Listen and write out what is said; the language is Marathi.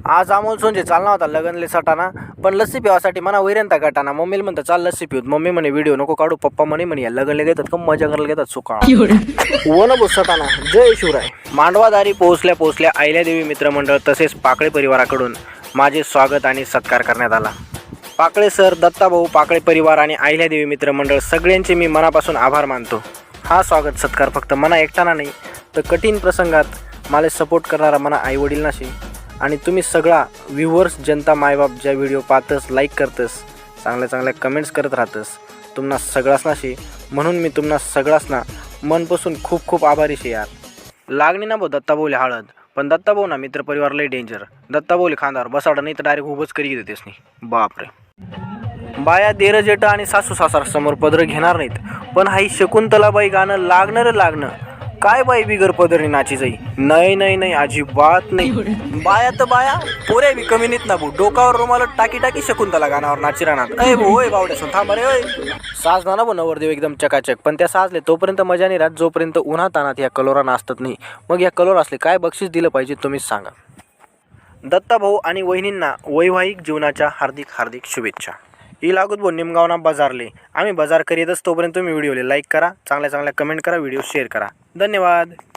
आज अमोल सोंजे चालना होता लगनले सटाना, पण लस्सी पिवासाठी म्हणा वैरंता गटाना. मम्मीला म्हणतं चाल लस्सी पिऊत. मम्मी म्हणे व्हिडिओ नको काढू. पप्पा म्हणे या लगनले घेतात का मजा करायला घेतात सुका वन सटाना. जय शिवराय. मांडवादारी पोहोचल्या अहिल्यादेवी मित्रमंडळ तसेच पाकळे परिवाराकडून माझे स्वागत आणि सत्कार करण्यात आला. पाकळे सर, दत्ताभाऊ, पाकळे परिवार आणि अहिल्यादेवी मित्रमंडळ सगळ्यांचे मी मनापासून आभार मानतो. हा स्वागत सत्कार फक्त मना एकटाना नाही तर कठीण प्रसंगात मला सपोर्ट करणारा मना आईवडील नाशी आणि तुम्ही सगळा व्ह्यूवर्स जनता मायबाप ज्या व्हिडिओ पाहतस, लाईक करतस, चांगल्या कमेंट्स करत राहतस, तुम्हाला सगळाच नाशी. म्हणून मी तुम्हाला सगळाच ना मनपासून खूप खूप आभारी शे यार. लागणी ना भाऊ दत्ताभाऊले हळद, पण दत्ताभाऊ ना मित्रपरिवार लय डेंजर. दत्ताभाऊले खांदावर बसाडा नाही तर डायरेक्ट उभंच करी देतेस नाही. बापरे. बाया देर जेठ आणि सासू सासरा समोर पदर घेणार नाहीत, पण हाई शकुंतलाबाई गाणं लागणं काय बाई बिगर पदरी नाची जाई. नाही अजिबात नाही. बाया तर बाया पोऱ्या बी कमी नाहीत ना भाऊ. डोकावर रुमाल टाकी शकुंतला गाण्यावर नाची राहणार. अय भाऊ होय बावड्या थांब रे होय. साजना ना भाऊ नवरदेव एकदम चकाचक, पण त्या साजले तोपर्यंत मजा नाही राहत जोपर्यंत उन्हात आणत या कलोरा नाचतात नाही. मग या कलोर असले काय बक्षीस दिलं पाहिजे तुम्हीच सांगा. दत्ताभाऊ आणि वहिनींना वैवाहिक जीवनाच्या हार्दिक शुभेच्छा. ही लागूत भाऊ निमगावना बाजारले. आम्ही बाजार करीतच तोपर्यंत तुम्ही व्हिडिओला लाईक करा, चांगल्या कमेंट करा, व्हिडिओ शेअर करा. धन्यवाद.